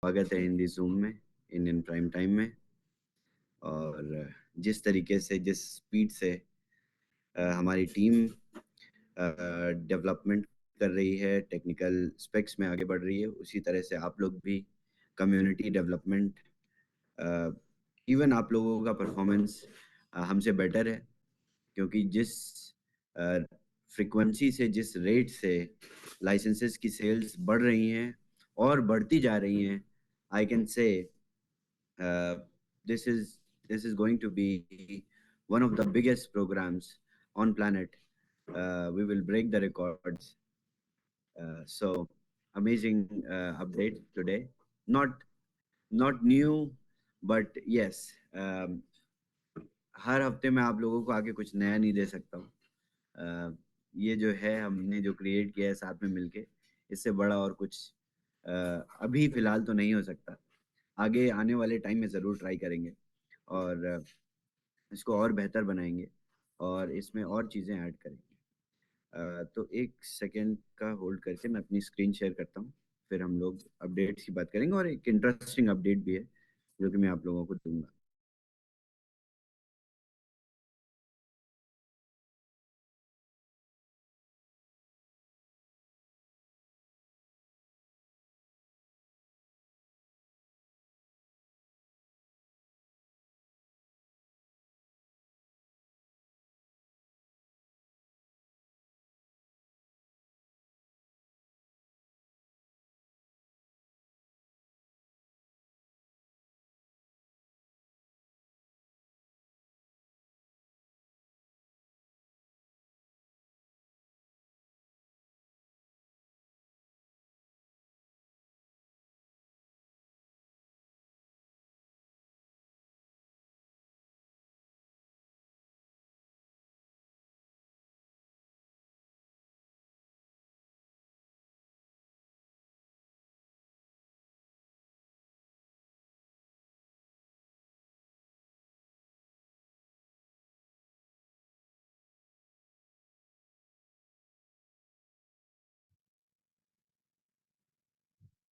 स्वागत है हिंदी जूम में, इंडियन प्राइम टाइम में। और जिस तरीके से, जिस स्पीड से हमारी टीम डेवलपमेंट कर रही है, टेक्निकल स्पेक्स में आगे बढ़ रही है, उसी तरह से आप लोग भी कम्युनिटी डेवलपमेंट, इवन आप लोगों का परफॉर्मेंस हमसे बेटर है, क्योंकि जिस फ्रिक्वेंसी से, जिस रेट से लाइसेंसेस की सेल्स बढ़ रही हैं और बढ़ती जा रही हैं, I can say uh, this is going to be one of the biggest programs on planet. We will break the records. So amazing update today. Not new, but yes. हर हफ्ते मैं आप लोगों को आगे कुछ नया नहीं दे सकता हूँ। ये जो है, हमने जो क्रिएट किया है साथ में मिलके, इससे बड़ा और कुछ अभी फिलहाल तो नहीं हो सकता। आगे आने वाले टाइम में ज़रूर ट्राई करेंगे और इसको और बेहतर बनाएंगे और इसमें और चीज़ें ऐड करेंगे। तो एक सेकेंड का होल्ड करके मैं अपनी स्क्रीन शेयर करता हूँ, फिर हम लोग अपडेट्स की बात करेंगे और एक इंटरेस्टिंग अपडेट भी है जो कि मैं आप लोगों को दूंगा।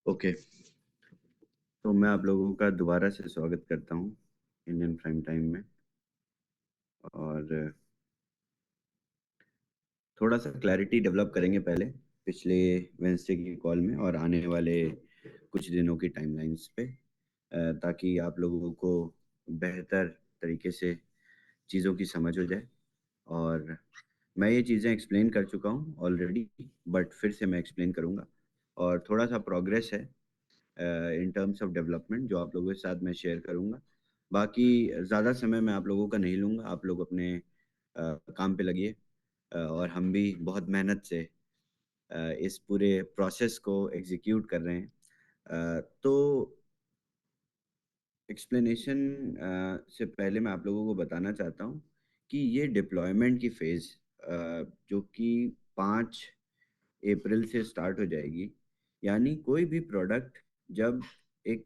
ओके, तो मैं आप लोगों का दोबारा से स्वागत करता हूँ इंडियन प्राइम टाइम में। और थोड़ा सा क्लैरिटी डेवलप करेंगे पहले पिछले वेंसडे की कॉल में और आने वाले कुछ दिनों की टाइमलाइंस पे, ताकि आप लोगों को बेहतर तरीके से चीज़ों की समझ हो जाए। और मैं ये चीज़ें एक्सप्लेन कर चुका हूँ ऑलरेडी, बट फिर से मैं एक्सप्लेन करूँगा। और थोड़ा सा प्रोग्रेस है इन टर्म्स ऑफ डेवलपमेंट जो आप लोगों के साथ मैं शेयर करूँगा। बाकी ज़्यादा समय मैं आप लोगों का नहीं लूँगा, आप लोग अपने काम पे लगिए। और हम भी बहुत मेहनत से इस पूरे प्रोसेस को एग्जीक्यूट कर रहे हैं। तो एक्सप्लेनेशन से पहले मैं आप लोगों को बताना चाहता हूँ कि ये डिप्लॉयमेंट की फेज़ जो कि 5 अप्रैल से स्टार्ट हो जाएगी। यानी कोई भी प्रोडक्ट जब एक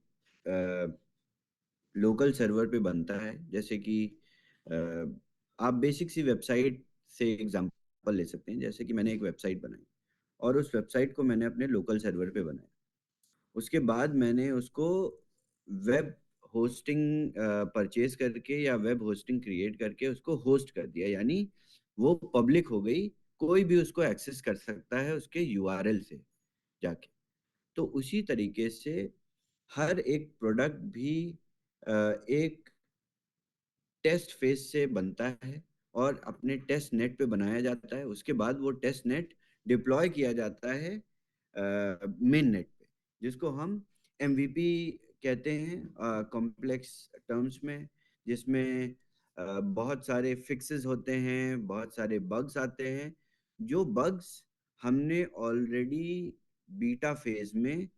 लोकल सर्वर पे बनता है, जैसे कि अ, आप बेसिक सी वेबसाइट से एग्जांपल ले सकते हैं। जैसे कि मैंने एक वेबसाइट बनाई और उस वेबसाइट को मैंने अपने लोकल सर्वर पे बनाया। उसके बाद मैंने उसको वेब होस्टिंग परचेज करके या वेब होस्टिंग क्रिएट करके उसको होस्ट कर दिया, यानी वो पब्लिक हो गई। कोई भी उसको एक्सेस कर सकता है उसके यूआरएल से जाके। तो उसी तरीके से हर एक प्रोडक्ट भी एक टेस्ट फेज से बनता है और अपने टेस्ट नेट पे बनाया जाता है। उसके बाद वो टेस्ट नेट डिप्लॉय किया जाता है मेन नेट पे, जिसको हम एमवीपी कहते हैं कॉम्प्लेक्स टर्म्स में, जिसमें बहुत सारे फिक्सेस होते हैं, बहुत सारे बग्स आते हैं। जो बग्स हमने ऑलरेडी बीटा फेज में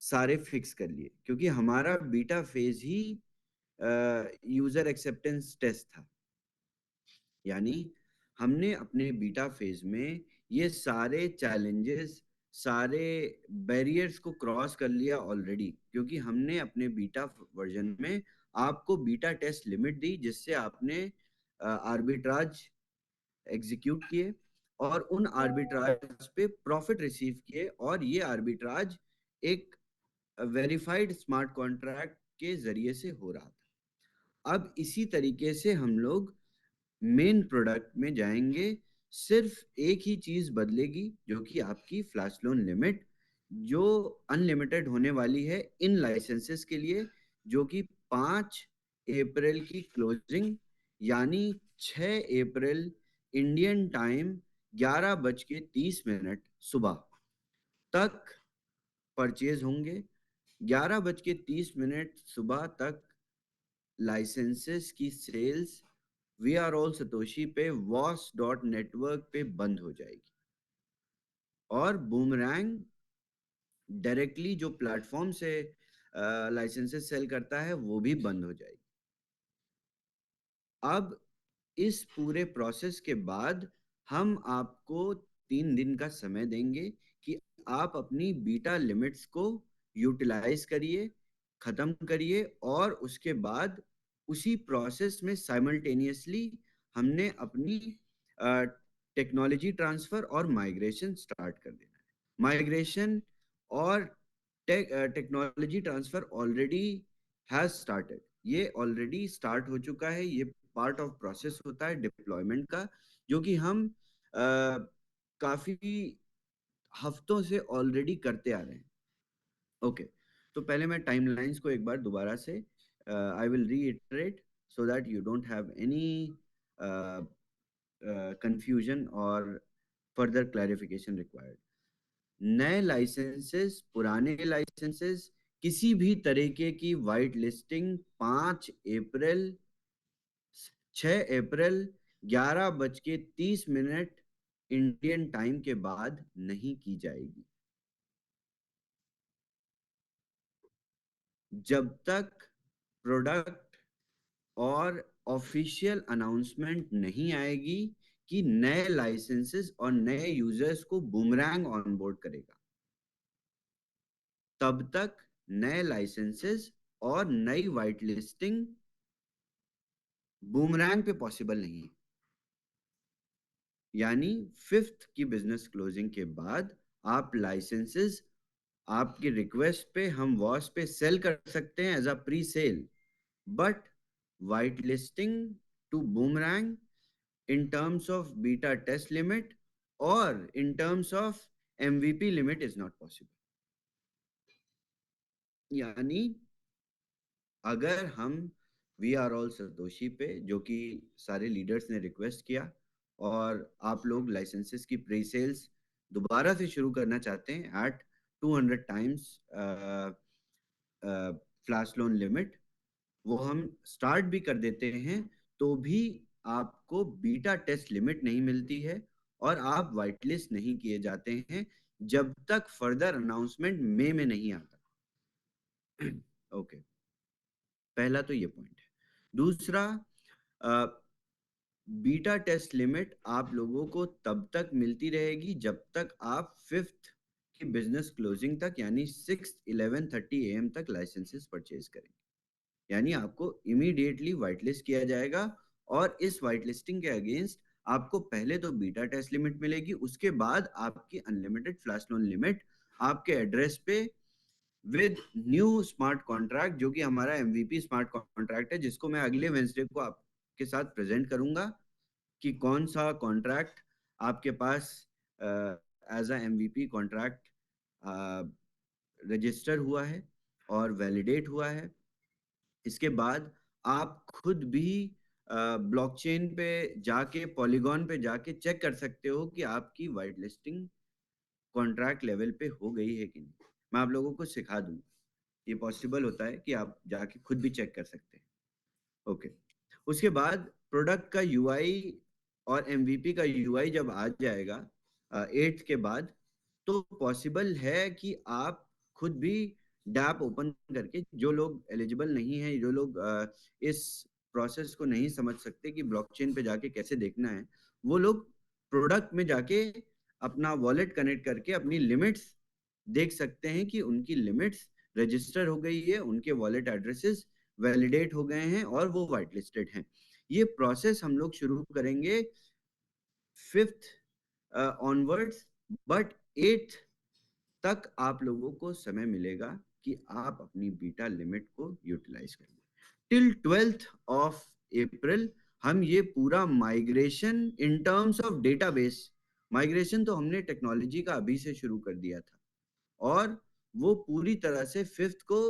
सारे फिक्स कर लिए, क्योंकि हमारा बीटा फेज ही यूजर एक्सेप्टेंस टेस्ट था। यानी हमने अपने बीटा फेज में ये सारे चैलेंजेस, सारे बैरियर्स को क्रॉस कर लिया ऑलरेडी, क्योंकि हमने अपने बीटा वर्जन में आपको बीटा टेस्ट लिमिट दी, जिससे आपने आर्बिट्राज एग्जीक्यूट किए और उन आर्बिट्राज पे प्रॉफिट रिसीव किए। और ये आर्बिट्राज एक वेरीफाइड स्मार्ट कॉन्ट्रैक्ट के जरिए से हो रहा था। अब इसी तरीके से हम लोग मेन प्रोडक्ट में जाएंगे। सिर्फ एक ही चीज बदलेगी, जो कि आपकी फ्लैश लोन लिमिट, जो अनलिमिटेड होने वाली है इन लाइसेंसेस के लिए, जो कि 5 अप्रैल की क्लोजिंग, यानी 6 अप्रैल इंडियन टाइम 11:30 सुबह तक परचेज होंगे। 11:30 सुबह तक लाइसेंसेस की sales we are all Satoshi पे वॉस डॉट नेटवर्क पे बंद हो जाएगी, और बूमरैंग डायरेक्टली जो प्लेटफॉर्म से लाइसेंसेस सेल करता है वो भी बंद हो जाएगी। अब इस पूरे प्रोसेस के बाद हम आपको 3 दिन का समय देंगे कि आप अपनी बीटा लिमिट्स को यूटिलाइज करिए, खत्म करिए, और उसके बाद उसी प्रोसेस में साइमल्टेनियसली हमने अपनी टेक्नोलॉजी ट्रांसफर और माइग्रेशन स्टार्ट कर देना है। माइग्रेशन और technology transfer already has started, ये ऑलरेडी स्टार्ट हो चुका है। ये पार्ट ऑफ प्रोसेस होता है डिप्लॉयमेंट का, जो कि हम काफी हफ्तों से ऑलरेडी करते आ रहे हैं। ओके, तो पहले मैं टाइमलाइंस को एक बार दोबारा से I will reiterate so that you don't have any confusion और फर्दर क्लैरिफिकेशन रिक्वायर्ड। नए लाइसेंसेस, पुराने लाइसेंसेस, किसी भी तरीके की वाइट लिस्टिंग 5 अप्रैल, 6 अप्रैल 11:30 इंडियन टाइम के बाद नहीं की जाएगी, जब तक प्रोडक्ट और ऑफिशियल अनाउंसमेंट नहीं आएगी कि नए लाइसेंसेस और नए यूजर्स को बूमरैंग ऑनबोर्ड करेगा। तब तक नए लाइसेंसेस और नई वाइट लिस्टिंग बूमरैंग पे पॉसिबल नहीं है। यानी 5th की बिजनेस क्लोजिंग के बाद आप लाइसेंसेस, आपकी रिक्वेस्ट पे हम वॉस पे सेल कर सकते हैं as a pre sale, but whitelisting to boomerang in terms of beta test limit or in terms of MVP limit is not possible। यानी अगर हम वी आर ऑल सतोशी पे, जो कि सारे लीडर्स ने रिक्वेस्ट किया, और आप लोग लाइसेंसेस की प्री सेल्स दोबारा से शुरू करना चाहते हैं at 200 times flash loan limit, वो हम स्टार्ट भी कर देते हैं, तो भी आपको बीटा टेस्ट लिमिट नहीं मिलती है और आप वाइट लिस्ट नहीं किए जाते हैं जब तक फर्दर अनाउंसमेंट मई में नहीं आता। ओके, पहला तो ये पॉइंट है। दूसरा, बीटा टेस्ट लिमिट आप लोगों को तब तक मिलती रहेगी जब तक आप 5th की बिजनेस क्लोजिंग तक, यानी 6 11:30 AM तक लाइसेंसेस परचेज करेंगे। यानी आपको इमीडिएटली वाइट लिस्ट किया जाएगा, और इस वाइट लिस्टिंग के अगेंस्ट आपको पहले तो बीटा टेस्ट लिमिट मिलेगी, उसके बाद आपकी अनलिमिटेड फ्लैश लोन लिमिट आपके एड्रेस पे विद न्यू स्मार्ट कॉन्ट्रैक्ट, जो कि हमारा एमवीपी स्मार्ट कॉन्ट्रैक्ट है, जिसको मैं अगले वेंसडे को आपके साथ प्रेजेंट करूंगा कि कौन सा कॉन्ट्रैक्ट आपके पास as a MVP contract register हुआ है और वैलिडेट हुआ है। इसके बाद आप खुद भी ब्लॉकचेन पे जाके, पॉलीगॉन पे जाके चेक कर सकते हो कि आपकी वाइट लिस्टिंग कॉन्ट्रैक्ट लेवल पे हो गई है कि नहीं। मैं आप लोगों को सिखा दूंगा, ये पॉसिबल होता है कि आप जाके खुद भी चेक कर सकते हैं। ओके, उसके बाद प्रोडक्ट का यूआई और एमवीपी का यूआई जब आ जाएगा 8th के बाद, तो पॉसिबल है कि आप खुद भी डैप ओपन करके, जो लोग एलिजिबल नहीं है, जो लोग इस प्रोसेस को नहीं समझ सकते कि ब्लॉकचेन पे जाके कैसे देखना है, वो लोग प्रोडक्ट में जाके अपना वॉलेट कनेक्ट करके अपनी लिमिट्स देख सकते हैं कि उनकी लिमिट्स रजिस्टर हो गई है, उनके वॉलेट एड्रेसेस वैलिडेट हो गए हैं और वो वाइट लिस्टेड हैं। ये प्रोसेस हम लोग शुरू करेंगे 5th ऑनवर्ड्स, बट 8th तक आप लोगों को समय मिलेगा कि आप अपनी बीटा लिमिट को यूटिलाइज करिए। टिल 12th of April हम ये पूरा migration in terms of database, migration तो हमने टेक्नोलॉजी का अभी से शुरू कर दिया था, और वो पूरी तरह से 5th को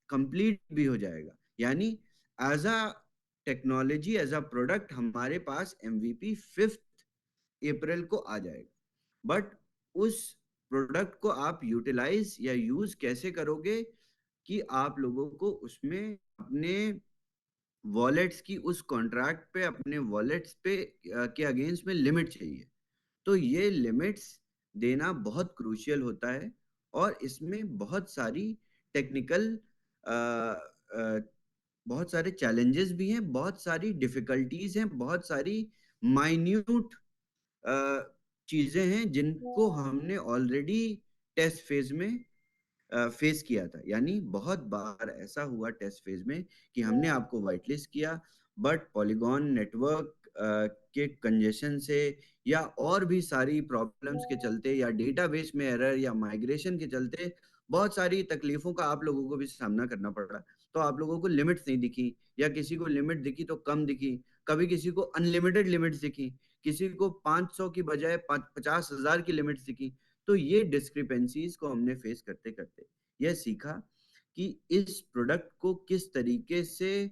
कंप्लीट भी हो जाएगा। यानी as a technology, as a product हमारे पास MVP 5th April को आ जाएगा। बट उस प्रोडक्ट को आप यूटिलाइज या यूज कैसे करोगे, कि आप लोगों को उसमें अपने वॉलेट्स की, उस कॉन्ट्रैक्ट पे, अपने वॉलेट्स पे के अगेंस्ट में लिमिट चाहिए। तो ये लिमिट्स देना बहुत क्रूशियल होता है, और इसमें बहुत सारी टेक्निकल, बहुत सारे चैलेंजेस भी हैं, बहुत सारी डिफिकल्टीज हैं, बहुत सारी माइन्यूट चीजें हैं जिनको हमने ऑलरेडी टेस्ट फेज में फेस किया था। यानी बहुत बार ऐसा हुआ टेस्ट फेज में कि हमने आपको व्हाइट लिस्ट किया, बट पॉलीगॉन नेटवर्क के कंजेशन से, या और भी सारी प्रॉब्लम्स के चलते, या डेटाबेस में एरर, या माइग्रेशन के चलते बहुत सारी तकलीफों का आप लोगों को भी सामना करना पड़ा। तो आप लोगों को लिमिट्स नहीं दिखी, या किसी को लिमिट दिखी तो कम दिखी, कभी किसी को अनलिमिटेड लिमिट्स दिखी, किसी को 500 की बजाय 50,000 की लिमिट्स दिखी। तो ये डिस्क्रिपेंसीज को हमने फेस करते करते यह सीखा कि इस प्रोडक्ट को किस तरीके से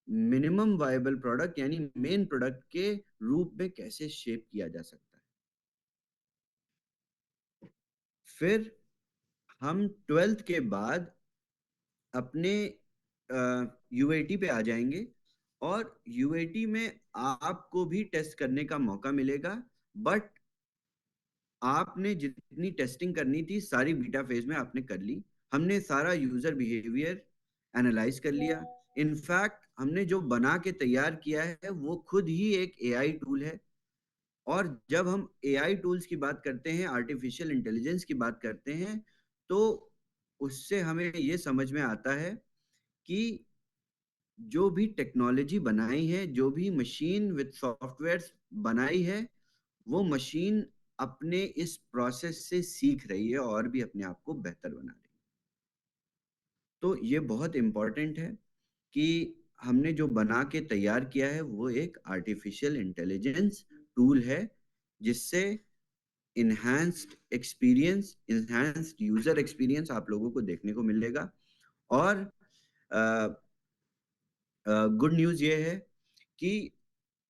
मिनिमम वायबल प्रोडक्ट, यानी मेन प्रोडक्ट के रूप में कैसे शेप किया जा सकता है। फिर हम 12th के बाद अपने UAT पे आ जाएंगे, और UAT में आपको भी टेस्ट करने का मौका मिलेगा। बट आपने जितनी टेस्टिंग करनी थी सारी बीटा फेज में आपने कर ली। हमने सारा यूजर बिहेवियर एनालाइज कर लिया। इनफैक्ट हमने जो बना के तैयार किया है वो खुद ही एक AI टूल है। और जब हम AI टूल्स की बात करते हैं, आर्टिफिशियल इंटेलिजेंस की बात करते हैं, तो उससे हमें ये समझ में आता है कि जो भी टेक्नोलॉजी बनाई है, जो भी मशीन विद सॉफ्टवेयर बनाई है, वो मशीन अपने इस प्रोसेस से सीख रही है और भी अपने आप को बेहतर बना रही है। तो ये बहुत इम्पोर्टेंट है कि हमने जो बना के तैयार किया है वो एक आर्टिफिशियल इंटेलिजेंस टूल है, जिससे enhanced experience, enhanced user experience आप लोगों को देखने को मिलेगा। और गुड न्यूज़ ये है कि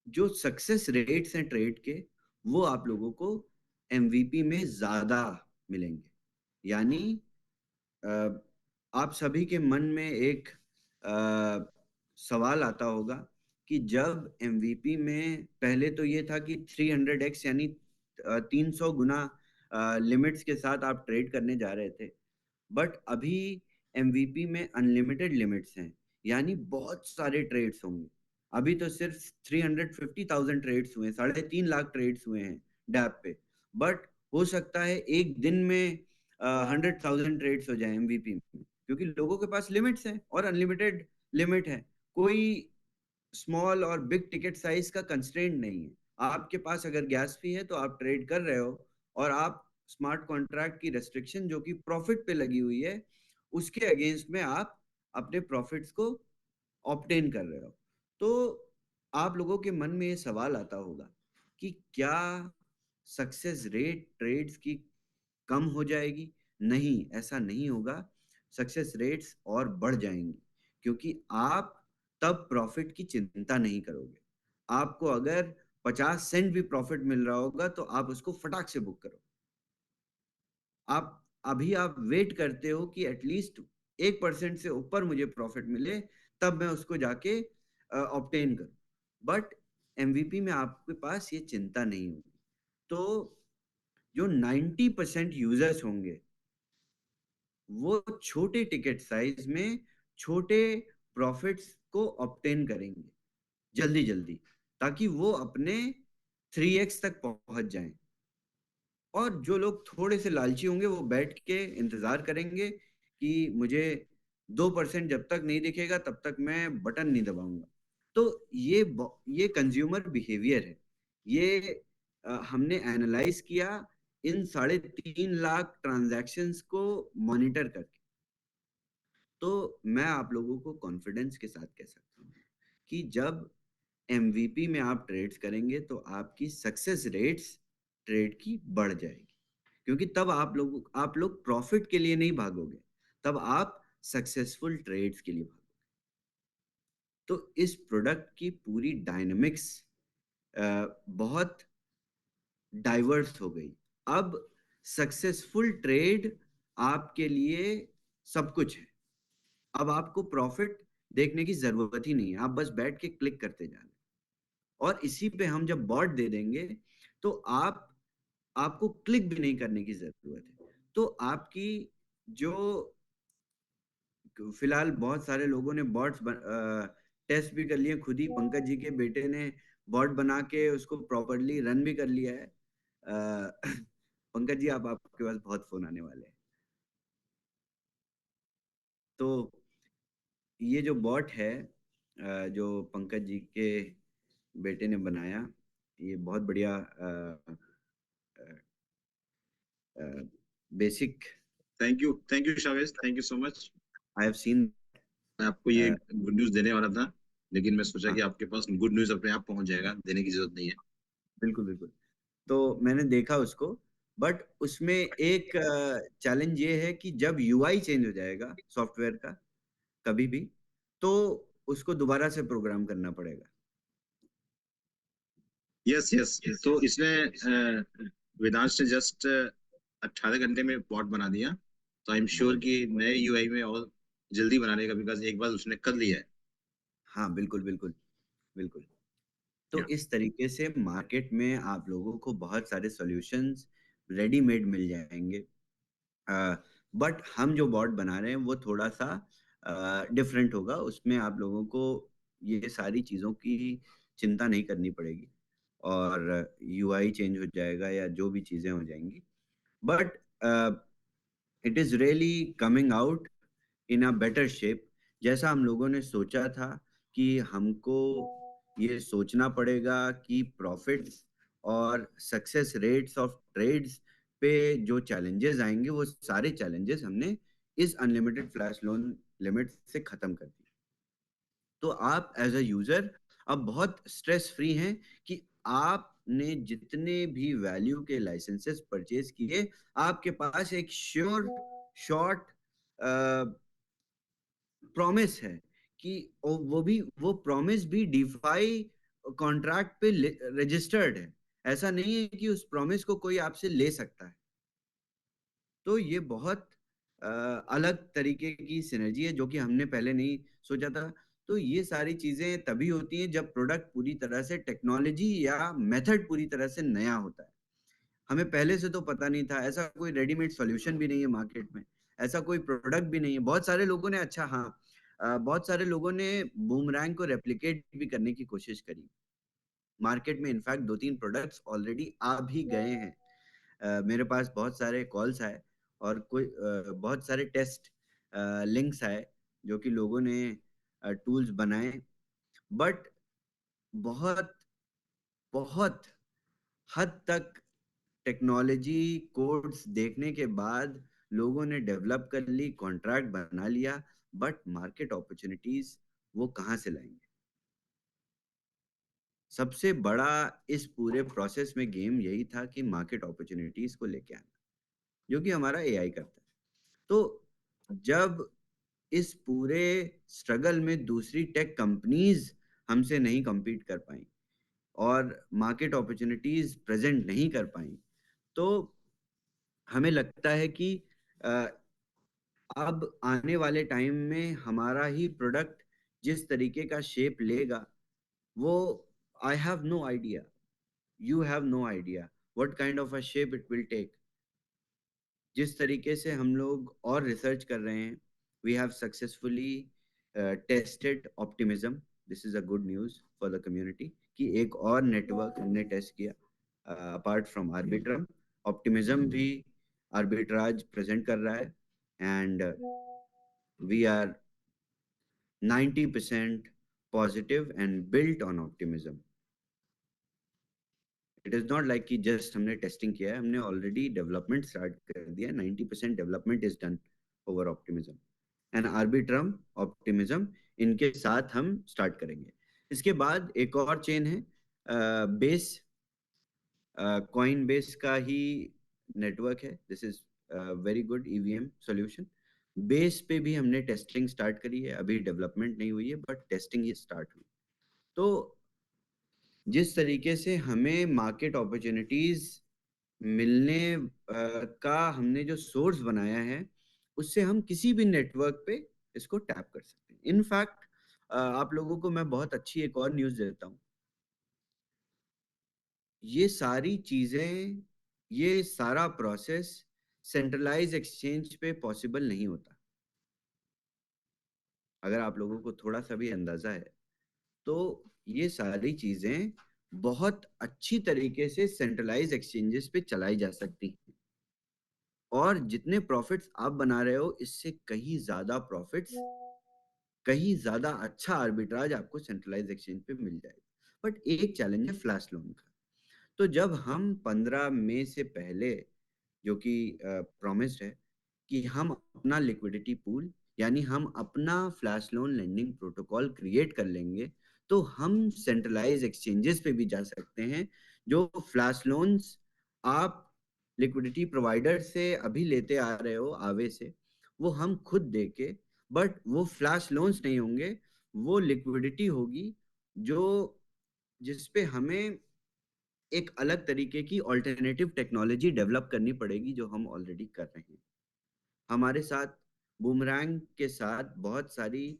जो सक्सेस रेट्स हैं ट्रेड के, वो आप लोगों को MVP में ज्यादा मिलेंगे। यानी अ, आप सभी के मन में एक सवाल आता होगा कि जब MVP में पहले तो ये था कि 300x, यानी 300 गुना लिमिट्स के साथ आप ट्रेड करने जा रहे थे, बट अभी MVP में अनलिमिटेड लिमिट्स हैं, यानी बहुत सारे ट्रेड्स होंगे। अभी तो सिर्फ 350,000 ट्रेड्स हुए हैं, 3.5 लाख ट्रेड्स हुए हैं डैप पे। बट हो सकता है एक दिन में 100,000 ट्रेड्स हो जाए MVP में, क्योंकि लोगों के पास लिमिट्स हैं और अनलिमिटेड लिमिट है। कोई स्मॉल और बिग टिकट साइज का कंस्ट्रेंट नहीं है। आपके पास अगर गैस फी है तो आप ट्रेड कर रहे हो, और आप स्मार्ट कॉन्ट्रैक्ट की रेस्ट्रिक्शन जो कि प्रॉफिट पे लगी हुई है, उसके अगेंस्ट में आप अपने प्रॉफिट्स को ऑब्टेन कर रहे हो। तो आप लोगों के मन में ये सवाल आता होगा कि क्या सक्सेस रेट ट्रेड्स की कम हो जाएगी? नहीं, ऐसा नहीं होगा। सक्सेस रेट्स और बढ़ जाएंगी, क्योंकि आप तब प्रॉफिट की चिंता नहीं करोगे। आपको अगर 50 सेंट भी प्रॉफिट मिल रहा होगा तो आप उसको फटाक से बुक करो। आप वेट करते हो कि एटलीस्ट 1% से ऊपर मुझे प्रॉफिट मिले, तब मैं उसको जाके ऑब्टेन करूं। बट MVP में आपके पास ये चिंता नहीं होगी। तो जो 90% यूजर्स होंगे, वो छोटे टिकट साइज में छोटे प्रॉफिट्स को ऑब्टेन करेंगे जल्दी जल्दी, ताकि वो अपने 3x तक पहुंच जाएं। और जो लोग थोड़े से लालची होंगे वो बैठ के इंतजार करेंगे कि मुझे 2% जब तक नहीं दिखेगा तब तक मैं बटन नहीं दबाऊंगा। तो ये कंज्यूमर बिहेवियर है। ये हमने एनालाइज किया इन 3.5 लाख ट्रांजैक्शंस को मॉनिटर करके। तो मैं आप लोगों को कॉन्फिडेंस के साथ कह सकता हूँ कि जब एमवीपी में आप ट्रेड्स करेंगे तो आपकी सक्सेस रेट्स ट्रेड की बढ़ जाएगी, क्योंकि तब आप लोग प्रॉफिट के लिए नहीं भागोगे, तब आप सक्सेसफुल ट्रेड्स के लिए भागोगे। तो इस प्रोडक्ट की पूरी डायनेमिक्स बहुत डाइवर्स हो गई। अब सक्सेसफुल ट्रेड आपके लिए सब कुछ है। अब आपको प्रॉफिट देखने की जरूरत ही नहीं है, आप बस बैठ के क्लिक करते जाना। और इसी पे हम जब बॉट दे देंगे तो आपको क्लिक भी नहीं करने की जरूरत है। तो आपकी जो फिलहाल बहुत सारे लोगों ने बॉट्स टेस्ट भी कर लिए, खुद ही पंकज जी के बेटे ने बॉट बना के उसको प्रॉपरली रन भी कर लिया है। पंकज जी, आपके पास बहुत फोन आने वाले हैं। तो ये जो बॉट है जो पंकज जी के बेटे ने बनाया, ये बहुत बढ़िया basic. Thank you Shavez, thank you so much. I have seen. मैं आपको ये गुड न्यूज देने वाला था, लेकिन मैं सोचा हाँ, कि आपके पास गुड न्यूज अपने आप पहुंच जाएगा, देने की जरूरत नहीं है। बिल्कुल बिल्कुल। तो मैंने देखा उसको, बट उसमें एक चैलेंज ये है कि जब यूआई चेंज हो जाएगा सॉफ्टवेयर का कभी भी, तो उसको दोबारा से प्रोग्राम करना पड़ेगा। यस यस, तो इसने वेदांश ने जस्ट 18 घंटे में बॉट बना दिया, तो आई एम श्योर बहुत। कि नए यूआई में और जल्दी बनाने का, बिकॉज एक बार उसने कर लिया है। हाँ, बिल्कुल बिल्कुल बिल्कुल। तो या इस तरीके से मार्केट में आप लोगों को बहुत सारे सॉल्यूशंस रेडीमेड मिल जाएंगे। बट हम जो बॉट बना रहे हैं वो थोड़ा सा डिफरेंट होगा, उसमें आप लोगों को ये सारी चीज़ों की चिंता नहीं करनी पड़ेगी, और यूआई चेंज हो जाएगा या जो भी चीज़ें हो जाएंगी। But it is really coming out in a better shape. जैसा हम लोगों ने सोचा था कि हमको ये सोचना पड़ेगा कि प्रॉफिट्स और सक्सेस रेट्स ऑफ ट्रेड्स पे जो चैलेंजेस आएंगे, वो सारे चैलेंजेस हमने इस अनलिमिटेड फ्लैश लोन लिमिट से खत्म कर दिए। तो आप एज अ यूजर अब बहुत स्ट्रेस फ्री हैं कि आपने जितने भी वैल्यू के लाइसेंसेस परचेज किए, आपके पास एक श्योर शॉर्ट प्रॉमिस है कि वो प्रॉमिस भी डिफाई कॉन्ट्रैक्ट पे रजिस्टर्ड है। ऐसा नहीं है कि उस प्रॉमिस को कोई आपसे ले सकता है। तो ये बहुत अलग तरीके की सिनर्जी है जो कि हमने पहले नहीं सोचा था। तो ये सारी चीजें तभी होती हैं जब प्रोडक्ट पूरी तरह से, टेक्नोलॉजी या मेथड पूरी तरह से नया होता है। हमें पहले से तो पता नहीं था, ऐसा कोई रेडीमेड सॉल्यूशन भी नहीं है मार्केट में, ऐसा कोई प्रोडक्ट भी नहीं है। बहुत सारे लोगों ने, अच्छा हाँ, बहुत सारे लोगों ने बूमरैंग को रेप्लिकेट भी करने की कोशिश करी। मार्केट में इनफैक्ट 2-3 प्रोडक्ट्स ऑलरेडी आ भी गए हैं। मेरे पास बहुत सारे कॉल्स आए और बहुत सारे टेस्ट लिंक्स आए जो कि लोगों ने टूल्स बनाए। बट बहुत बहुत हद तक टेक्नोलॉजी कोड्स देखने के बाद लोगों ने डेवलप कर ली, कॉन्ट्रैक्ट बना लिया, बट मार्केट अपॉर्चुनिटीज वो कहाँ से लाएंगे? सबसे बड़ा इस पूरे प्रोसेस में गेम यही था कि मार्केट अपॉर्चुनिटीज को लेके आना, जो कि हमारा एआई करता है। तो जब इस पूरे स्ट्रगल में दूसरी टेक कंपनीज हमसे नहीं compete कर पाई और मार्केट अपॉर्चुनिटीज प्रेजेंट नहीं कर पाई, तो हमें लगता है कि अ, अब आने वाले टाइम में हमारा ही प्रोडक्ट जिस तरीके का शेप लेगा, वो I have no idea, you have no idea what kind of a shape it will take. जिस तरीके से हम लोग और रिसर्च कर रहे हैं, we have successfully tested Optimism. This is a good news for the community कि एक और नेटवर्क हमने टेस्ट किया अपार्ट फ्रॉम आर्बिट्रम। ऑप्टिमिज्म भी आर्बिट्राज प्रेजेंट कर रहा है, and we are 90% positive and built on optimism. It is not like कि जस्ट हमने टेस्टिंग किया है, हमने ऑलरेडी डेवलपमेंट स्टार्ट कर दिया है। 90% development is done over optimism. And Arbitrum, optimism, इनके साथ हम स्टार्ट करेंगे। इसके बाद एक और चेन है बेस, कॉइन बेस का ही नेटवर्क है। This is very good EVM solution. Base पे भी हमने टेस्टिंग स्टार्ट करी है, अभी डेवलपमेंट नहीं हुई है बट टेस्टिंग ही स्टार्ट हुई। तो जिस तरीके से हमें मार्केट अपॉर्चुनिटीज मिलने का हमने जो सोर्स बनाया है, उससे हम किसी भी नेटवर्क पे इसको टैप कर सकते हैं। इनफैक्ट आप लोगों को मैं बहुत अच्छी एक और न्यूज़ देता हूँ। ये सारी चीजें, ये सारा प्रोसेस सेंट्रलाइज एक्सचेंज पे पॉसिबल नहीं होता। अगर आप लोगों को थोड़ा सा भी अंदाजा है तो ये सारी चीजें बहुत अच्छी तरीके से सेंट्रलाइज एक्सचेंजेस पे चलाई जा सकती हैं, और जितने प्रॉफिट्स आप बना रहे हो इससे कहीं ज्यादा प्रॉफिट्स, कहीं ज्यादा अच्छा आर्बिट्राज आपको सेंट्रलाइज एक्सचेंज पे मिल जाएगा। बट एक चैलेंज है फ्लैश लोन का। तो जब हम 15 मई से पहले, जो कि प्रॉमिस्ड है कि हम अपना लिक्विडिटी पूल, यानी हम अपना flash loan lending protocol create कर लेंगे, तो हम सेंट्रलाइज एक्सचेंजेस पे भी जा सकते हैं। जो फ्लैश लोन्स आप लिक्विडिटी प्रोवाइडर से अभी लेते आ रहे हो आवे से, वो हम खुद देके, बट वो फ्लैश लोन्स नहीं होंगे, वो लिक्विडिटी होगी जो, जिस पे हमें एक अलग तरीके की ऑल्टरनेटिव टेक्नोलॉजी डेवलप करनी पड़ेगी, जो हम ऑलरेडी कर रहे हैं। हमारे साथ बूमरैंग के साथ बहुत सारी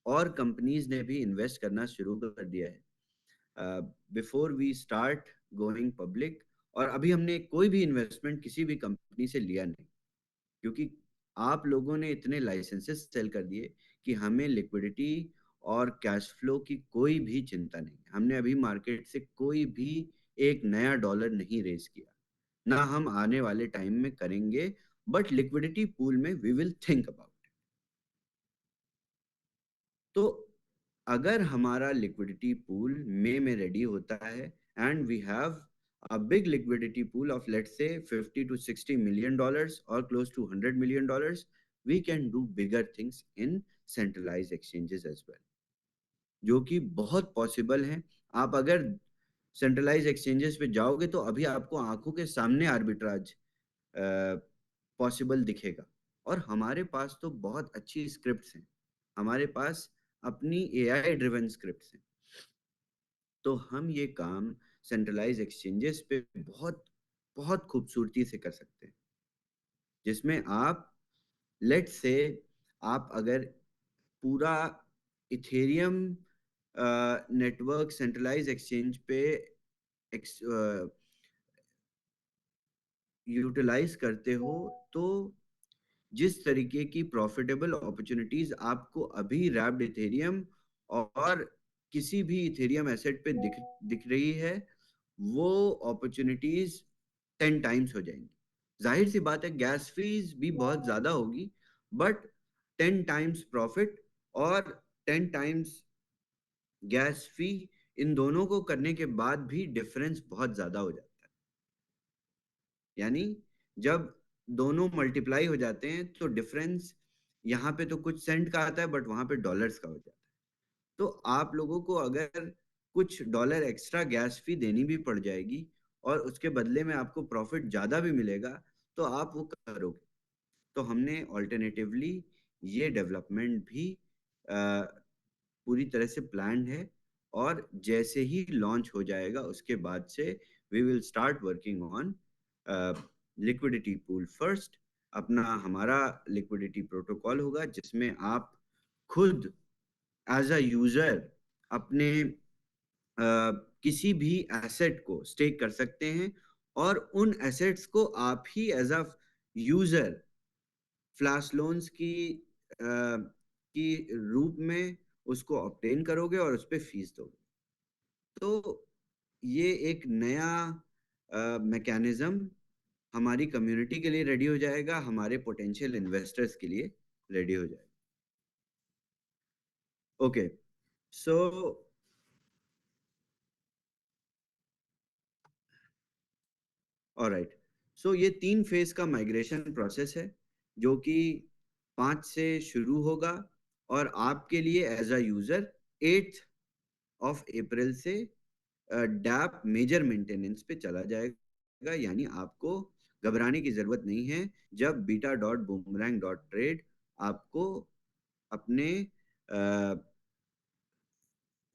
और कंपनीज ने भी इन्वेस्ट करना शुरू कर दिया है before we start going public. और अभी हमने कोई भी इन्वेस्टमेंट किसी भी कंपनी से लिया नहीं, क्योंकि आप लोगों ने इतने लाइसेंसेस सेल कर दिए कि हमें लिक्विडिटी और कैश फ्लो की कोई भी चिंता नहीं। हमने अभी मार्केट से कोई भी एक नया डॉलर नहीं रेज किया, ना हम आने वाले टाइम में करेंगे। बट लिक्विडिटी पूल में वी विल थिंक अबाउट। तो अगर हमारा लिक्विडिटी पूल मई में रेडी होता है and we have a big liquidity pool of let's say 50 to 60 million dollars or close to 100 million dollars, we can do bigger things in centralized exchanges as well, जो कि बहुत possible है। आप अगर centralise exchanges पे जाओगे तो अभी आपको आंखों के सामने आर्बिट्राज पॉसिबल दिखेगा। और हमारे पास तो बहुत अच्छी स्क्रिप्ट्स हैं, हमारे पास अपनी एआई ड्रिवन स्क्रिप्ट्स हैं। तो हम ये काम सेंट्रलाइज एक्सचेंजेस पे बहुत बहुत खूबसूरती से कर सकते हैं, जिसमें आप लेट से, आप अगर पूरा इथेरियम नेटवर्क सेंट्रलाइज एक्सचेंज पे यूटिलाइज करते हो, तो जिस तरीके की प्रॉफिटेबल अपॉर्चुनिटीज आपको अभी रैप्ड इथेरियम और किसी भी इथेरियम एसेट पे दिख दिख रही है, वो अपॉर्चुनिटीज 10 टाइम्स हो जाएंगी। जाहिर सी बात है गैस फीस भी बहुत ज्यादा होगी, बट 10 टाइम्स प्रॉफिट और 10 टाइम्स गैस फी, इन दोनों को करने के बाद भी डिफरेंस बहुत ज्यादा हो जाता है। यानी जब दोनों मल्टीप्लाई हो जाते हैं तो डिफरेंस यहाँ पे तो कुछ सेंट का आता है बट वहां पे डॉलर्स का हो जाता है। तो आप लोगों को अगर कुछ डॉलर एक्स्ट्रा गैस फी देनी भी पड़ जाएगी और उसके बदले में आपको प्रॉफिट ज्यादा भी मिलेगा, तो आप वो करोगे। तो हमने ऑल्टरनेटिवली ये डेवलपमेंट भी पूरी तरह से प्लान्ड है, और जैसे ही लॉन्च हो जाएगा उसके बाद से we will start working on liquidity pool first. अपना हमारा लिक्विडिटी प्रोटोकॉल होगा जिसमें आप खुद एज अ यूजर अपने किसी भी एसेट को स्टेक कर सकते हैं, और उन एसेट्स को आप ही as a user flash loans की रूप में उसको ऑब्टेन करोगे और उस पर फीस दोगे। तो ये एक नया मैकेनिज्म हमारी कम्युनिटी के लिए रेडी हो जाएगा, हमारे पोटेंशियल इन्वेस्टर्स के लिए रेडी हो जाएगा। ओके, सो ऑलराइट, सो ये 3 फेज का माइग्रेशन प्रोसेस है, जो कि 5 से शुरू होगा और आपके लिए as a user 8 of April से डैप मेजर मेंटेनेंस पे चला जाएगा, यानी आपको घबराने की जरूरत नहीं है जब beta.boomerang.trade आपको अपने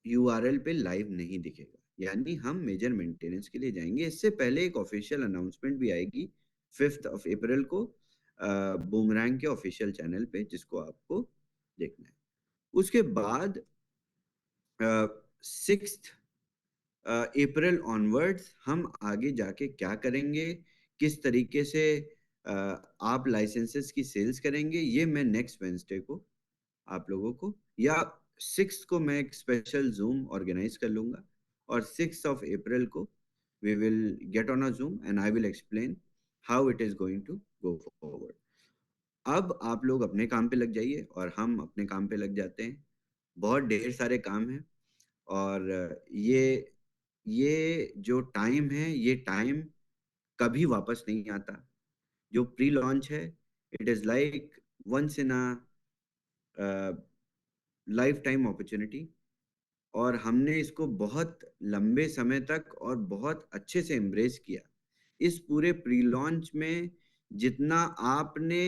यूआरएल पे लाइव नहीं दिखेगा, यानी हम मेजर मेंटेनेंस के लिए जाएंगे। इससे पहले एक ऑफिशियल अनाउंसमेंट भी आएगी 5 ऑफ अप्रैल को बूमरैंग के ऑफिशियल चैनल पे, जिसको आपको देखना है। उसके बाद 6 अप्रैल ऑनवर्ड्स हम आगे जाके क्या करेंगे, किस तरीके से आप लाइसेंसेस की सेल्स करेंगे, ये मैं नेक्स्ट वेंसडे को आप लोगों को, या 6 को मैं एक स्पेशल जूम ऑर्गेनाइज कर लूंगा और 6 ऑफ अप्रैल को we will get on a Zoom and I will explain how it is going to go forward. अब आप लोग अपने काम पे लग जाइए और हम अपने काम पे लग जाते हैं। बहुत ढेर सारे काम हैं और ये जो टाइम है, ये टाइम कभी वापस नहीं आता। जो प्री लॉन्च है, it is like once in a lifetime opportunity, और हमने इसको बहुत लंबे समय तक और बहुत अच्छे से एम्ब्रेस किया। इस पूरे प्री लॉन्च में जितना आपने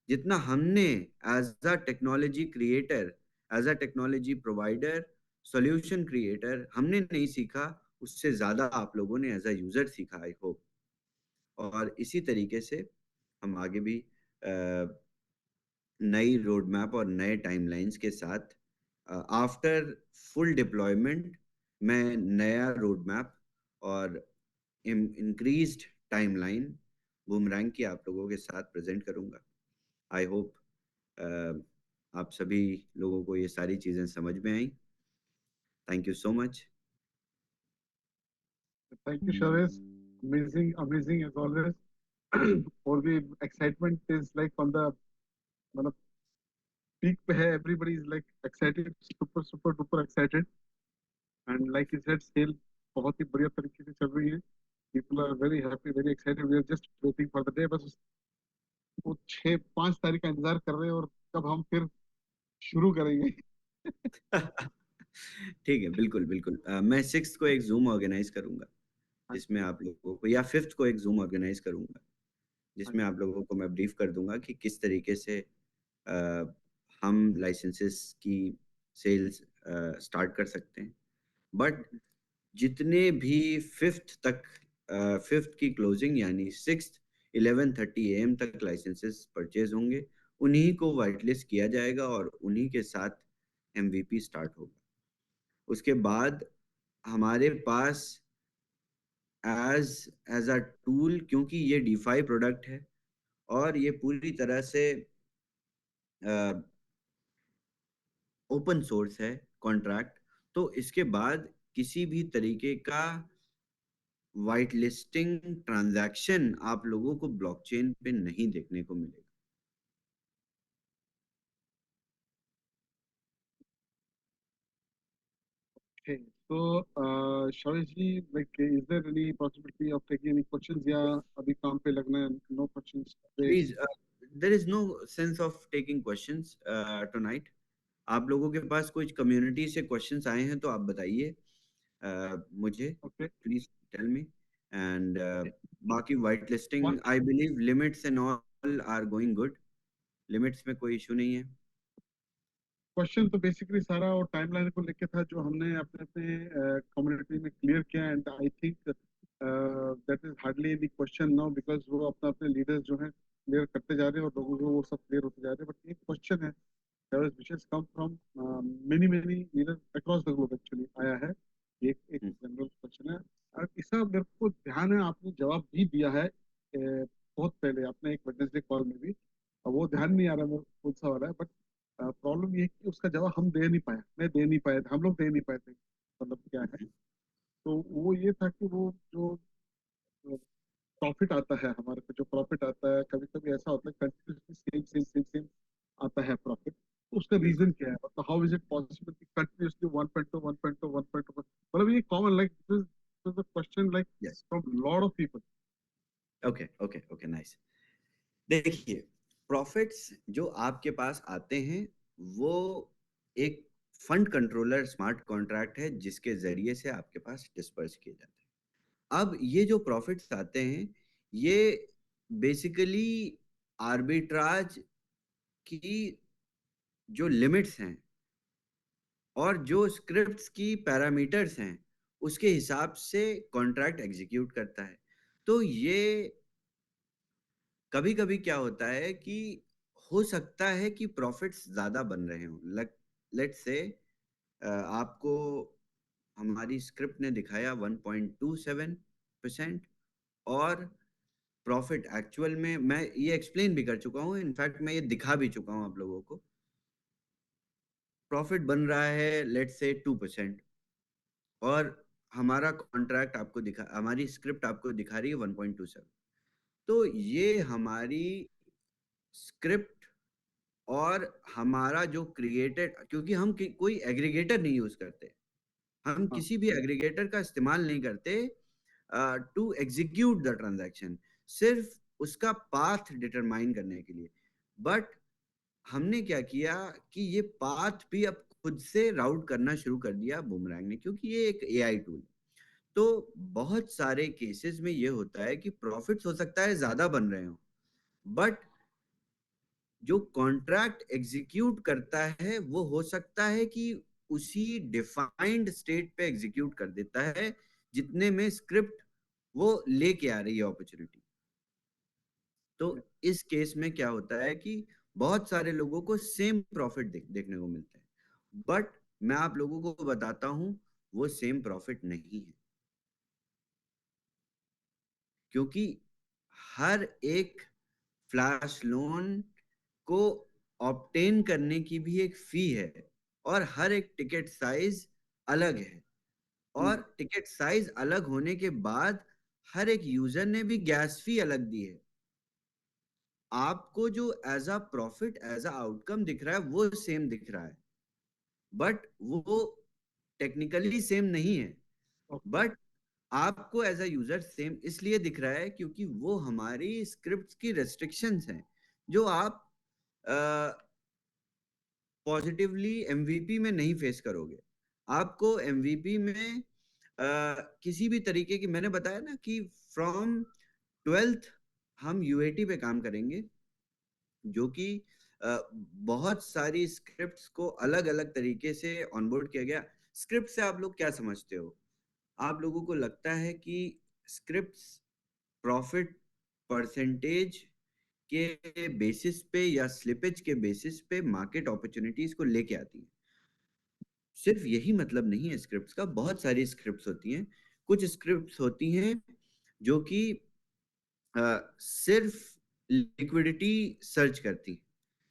जितना हमने as a technology creator, as a technology provider, solution creator हमने नहीं सीखा, उससे ज्यादा आप लोगों ने एज अ यूजर सीखा, आई होप। और इसी तरीके से हम आगे भी नई रोड मैप और नए टाइमलाइंस के साथ आफ्टर फुल डिप्लॉयमेंट मैं नया रोड मैप और इंक्रीज्ड टाइमलाइन बूमरैंग की आप लोगों के साथ प्रेजेंट करूंगा। आई होप आप सभी लोगों को ये सारी चीजें समझ में आई। Thank you so much. Thank you, Sharesh. Amazing, amazing as always. और भी excitement is like on the मतलब peak पे है. Everybody is like excited, super super duper excited. And like you said, sale बहुत ही बढ़िया तरीके से चल रही है. People are very happy, very excited. We are just waiting for the day. बस वो 5 तारीख का इंतजार कर रहे हैं और कब हम फिर शुरू करेंगे. ठीक है, बिल्कुल बिल्कुल। मैं 6 को एक जूम ऑर्गेनाइज करूंगा जिसमें आप लोगों को, या 5 को एक जूम ऑर्गेनाइज करूंगा जिसमें आप लोगों को मैं ब्रीफ कर दूंगा कि किस तरीके से हम लाइसेंसेस की सेल्स स्टार्ट कर सकते हैं। बट जितने भी 5th की क्लोजिंग यानी 6th 11:30 AM तक लाइसेंसेस परचेज होंगे, उन्हीं को वाइट लिस्ट किया जाएगा और उन्हीं के साथ MVP स्टार्ट होगा। उसके बाद हमारे पास एज अ टूल, क्योंकि ये DeFi प्रोडक्ट है और ये पूरी तरह से ओपन सोर्स है कॉन्ट्रैक्ट, तो इसके बाद किसी भी तरीके का वाइट लिस्टिंग ट्रांजैक्शन आप लोगों को ब्लॉकचेन पे नहीं देखने को मिलेगा। Okay. So, Sharesh ji, like, is there any possibility of taking any questions? या अभी काम पे लगना है? No questions today. Please, there is no sense of taking questions tonight. आप लोगों के पास कुछ कम्युनिटी से क्वेश्चंस आए हैं तो आप बताइए मुझे, Okay. Please tell me. And बाकी whitelisting, One I believe limits and all are going good. Limits में कोई इशू नहीं है। क्वेश्चन तो बेसिकली सारा और टाइमलाइन को लेके था जो हमने अपने अपने कम्युनिटी में क्लियर किया. And I think that is hardly any question now because वो अपने अपने लीडर्स जो हैं क्लियर करते जा रहे हैं और लोगों को वो सब क्लियर होते जा रहे हैं. बट एक क्वेश्चन है which has come from many leaders across the globe actually आया है. एक एक जनरल क्वेश्चन है और इसका मेरे को ध्यान है आपने जवाब भी दिया है बहुत पहले आपने एक वेडनेसडे कॉल में भी. अब वो ध्यान नहीं आ रहा मेरे को कौन सा वाला है. बट प्रॉब्लम ये है कि उसका जवाब हम दे नहीं पाए. मैं दे नहीं पाए थे. हम लोग दे नहीं पाए थे. मतलब क्या है तो वो ये था कि वो जो प्रॉफिट आता है हमारे को जो प्रॉफिट आता है कभी कभी ऐसा होता है continuously same same same same आता है प्रॉफिट. तो उसका बिल्कुल। रीजन क्या है मतलब हाउ इज इट पॉसिबल कि कंटिन्यूसली 1.2 1.2 1.2 मतलब ये common like this is the question like yes. From lot of people. Okay okay okay, nice. देखिए, प्रॉफिट्स जो आपके पास आते हैं वो एक फंड कंट्रोलर स्मार्ट कॉन्ट्रैक्ट है जिसके जरिए से आपके पास डिस्पर्स किए जाते हैं। अब ये जो प्रॉफिट्स आते हैं ये बेसिकली आर्बिट्राज की जो लिमिट्स हैं और जो स्क्रिप्ट्स की पैरामीटर्स हैं उसके हिसाब से कॉन्ट्रैक्ट एग्जीक्यूट करता है। तो ये कभी कभी क्या होता है कि हो सकता है कि प्रॉफिट्स ज्यादा बन रहे हों। लेट्स से आपको हमारी स्क्रिप्ट ने दिखाया 1.27% और प्रॉफिट एक्चुअल में मैं ये एक्सप्लेन भी कर चुका हूँ, इनफैक्ट मैं ये दिखा भी चुका हूँ आप लोगों को। प्रॉफिट बन रहा है लेट्स से 2% और हमारा कॉन्ट्रैक्ट आपको दिखा, हमारी स्क्रिप्ट आपको दिखा रही है 1.27। तो ये हमारी स्क्रिप्ट और हमारा जो क्रिएटेड, क्योंकि हम कोई एग्रीगेटर नहीं यूज करते, हम हाँ, किसी भी एग्रीगेटर का इस्तेमाल नहीं करते टू एग्जीक्यूट द ट्रांजैक्शन, सिर्फ उसका पाथ डिटरमाइन करने के लिए। बट हमने क्या किया कि ये पाथ भी अब खुद से राउट करना शुरू कर दिया बूमरैंग ने, क्योंकि ये एक एआई टूल। तो बहुत सारे केसेस में ये होता है कि प्रॉफिट्स हो सकता है ज्यादा बन रहे हो, बट जो कॉन्ट्रैक्ट एग्जीक्यूट करता है वो हो सकता है कि उसी डिफाइंड स्टेट पे एग्जीक्यूट कर देता है जितने में स्क्रिप्ट वो लेके आ रही है अपॉर्चुनिटी। तो इस केस में क्या होता है कि बहुत सारे लोगों को सेम प्रॉफिट देखने को मिलता है, बट मैं आप लोगों को बताता हूं वो सेम प्रॉफिट नहीं है, क्योंकि हर एक फ्लैश लोन को ऑब्टेन करने की भी एक फी है और हर एक टिकट साइज अलग है। और टिकट साइज अलग होने के बाद हर एक यूजर ने भी गैस फी अलग दी है। आपको जो as a profit as a outcome दिख रहा है वो सेम दिख रहा है, बट वो टेक्निकली सेम नहीं है। ओके, बट आपको एज अ यूजर सेम इसलिए दिख रहा है क्योंकि वो हमारी स्क्रिप्ट की रेस्ट्रिक्शंस हैं जो आप पॉजिटिवली एमवीपी में नहीं फेस करोगे। आपको एमवीपी में किसी भी तरीके की, मैंने बताया ना कि फ्रॉम 12th हम यूएटी पे काम करेंगे, जो कि बहुत सारी स्क्रिप्ट्स को अलग अलग तरीके से ऑनबोर्ड किया गया। स्क्रिप्ट से आप लोग क्या समझते हो? आप लोगों को लगता है कि स्क्रिप्ट्स प्रॉफिट परसेंटेज के बेसिस पे या स्लिपेज के बेसिस पे मार्केट अपॉर्चुनिटीज को लेके आती है। सिर्फ यही मतलब नहीं है स्क्रिप्ट्स का, बहुत सारी स्क्रिप्ट्स होती हैं। कुछ स्क्रिप्ट्स होती हैं जो कि सिर्फ लिक्विडिटी सर्च करती,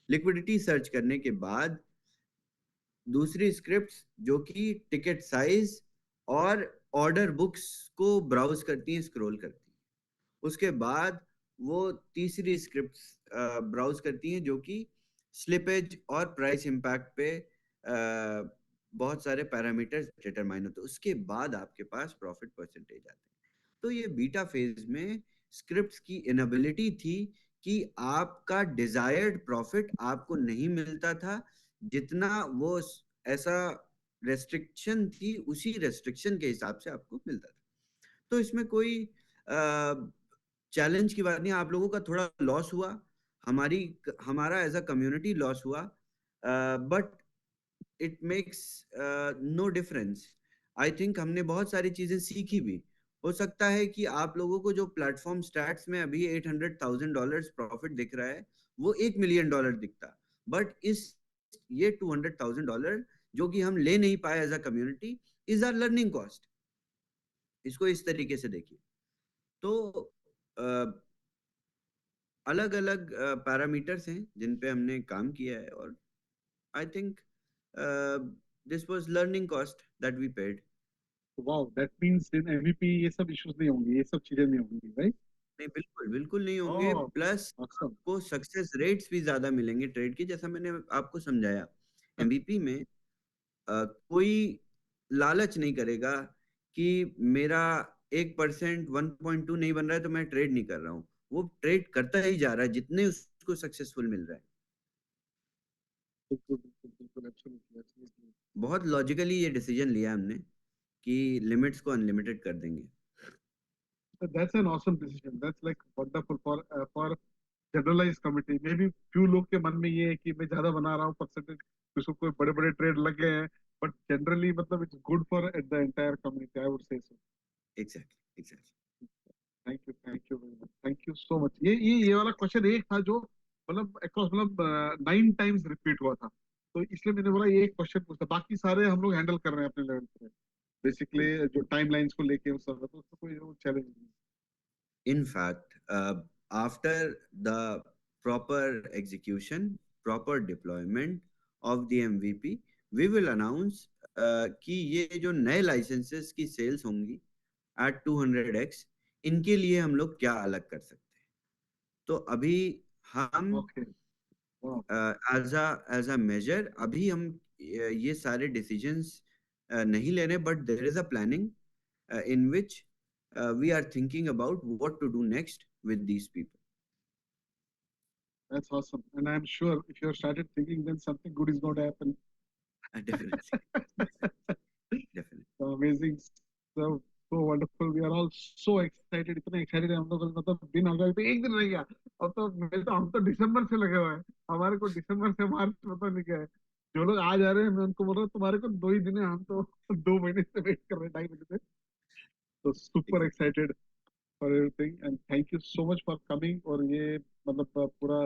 लिक्विडिटी सर्च करने के बाद दूसरी स्क्रिप्ट्स जो कि टिकट साइज और ऑर्डर बुक्स को ब्राउज करती हैं, स्क्रॉल करती हैं। उसके बाद वो तीसरी स्क्रिप्ट्स ब्राउज करती हैं जो कि स्लिपेज और प्राइस इम्पैक्ट पे बहुत सारे पैरामीटर्स डिटरमाइन होते हैं। उसके बाद आपके पास प्रॉफिट परसेंटेज आते हैं। तो ये बीटा फेज में स्क्रिप्ट्स की इनएबिलिटी थी कि आपका डिजायर्ड प्रॉफिट आपको नहीं मिलता था, जितना वो ऐसा रेस्ट्रिक्शन थी उसी रेस्ट्रिक्शन के हिसाब से आपको मिलता था। तो इसमें कोई चैलेंज की बात नहीं। आप लोगों का थोड़ा लॉस हुआ, हमारी हमारा एज अ कम्युनिटी लॉस हुआ, but it makes no difference. I think हमने बहुत सारी चीजें सीखी भी। हो सकता है कि आप लोगों को जो प्लेटफॉर्म स्टैट्स में अभी $800,000 प्रॉफिट दिख रहा है वो $1 मिलियन दिखता, बट इस ये $200,000 जो कि हम ले नहीं पाए as a community is our learning cost. इसको इस तरीके से देखिए। तो अलग अलग पैरामीटर्स हैं जिन पे हमने काम किया है, और I think this was learning cost that we paid. Wow, that means in MVP ये सब इश्यूज नहीं होंगे, ये सब चीजें नहीं होंगी, राइट? नहीं, बिल्कुल बिल्कुल नहीं होंगे। ओह, प्लस ऑसम। आपको सक्सेस रेट्स भी ज्यादा मिलेंगे ट्रेड की, जैसा मैंने आपको समझाया। एमवीपी में कोई लालच नहीं करेगा कि मेरा 1%, 1.2 नहीं बन रहा है तो मैं ट्रेड नहीं कर रहा हूँ। वो ट्रेड करता ही जा रहा है, जितने उसको को सक्सेसफुल मिल रहा है। बिल्कुल बिल्कुल बिल्कुल, एब्सोल्युटली एब्सोल्युटली। बहुत लॉजिकली ये डिसीजन लिया हमने कि लिमिट्स को अनलिमिटेड कर देंगे। That's an awesome decision. That's like wonderful for generalise committee में भी। फ्यू लोग के मन में ये है कि मैं ज्यादा बना रहा हूँ परसेंटेज, उसको कोई बड़े बड़े ट्रेड लग गए हैं, बट जनरली मतलब it's good for the entire community, I would say so. Exactly exactly. Thank you very much, thank you so much. ये वाला क्वेश्चन एक था जो मतलब अक्रॉस मतलब 9 टाइम्स रिपीट हुआ था, तो इसलिए मैंने बोला ये एक क्वेश्चन पूछा। बाकी सारे हम लोग हैंडल कर रहे हैं अपने लेवल पे, बेसिकली जो टाइमलाइंस को लेके वो सब है, तो उसमें कोई चैलेंज नहीं। In fact, after the proper execution, proper deployment of the MVP, we will announce कि ये जो नए लाइसेंसेस की सेल्स होंगी at 200x, इनके लिए हम लोग क्या अलग कर सकते हैं। तो अभी हम ओके, वाह, एज अ मेजर अभी हम ये सारे डिसीजंस नहीं ले रहे, but there is a planning in which we are thinking about what to do next with these people. that's awesome, and I'm sure if you have started thinking, then something good is going to happen. Definitely, definitely. So amazing, so wonderful. We are all so excited, इतने excited हैं हम लोग, मतलब दिन हो गया तो एक दिन रह गया। अब तो मैं तो हम तो दिसंबर से लगे हुए हैं, हमारे को दिसंबर से मार्च पता नहीं क्या है। जो लोग आ जा रहे हैं मैं उनको बोल रहा हूँ तुम्हारे को 2 ही दिन है, हम तो 2 महीने से वेट कर रहे हैं, 2.5 महीने से। तो super Exactly. Excited for everything and thank you so much for coming, और ये मतलब पूरा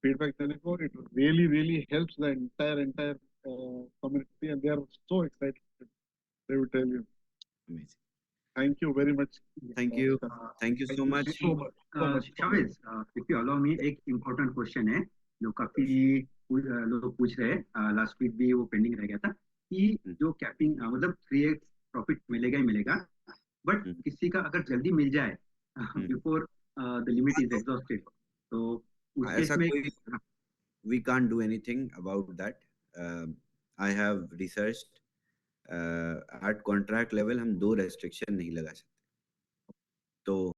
फीडबैक देने को। It really really helps the entire community and they are so excited, they will tell you. Amazing. Thank you very much. Thank you. Thank you so thank you much. So much, so much. Shavez, if you allow me, एक important question है जो काफी लोग पूछ रहे हैं, last week भी वो पेंडिंग रह गया था, कि जो कैपिंग मतलब 3x प्रॉफिट मिलेगा ही मिलेगा, बट किसी का अगर जल्दी मिल जाए before the limit is exhausted, तो उस केस ऐसा में कोई we can't do anything about that. I have researched at contract level हम 2 restriction नहीं लगा सकते, तो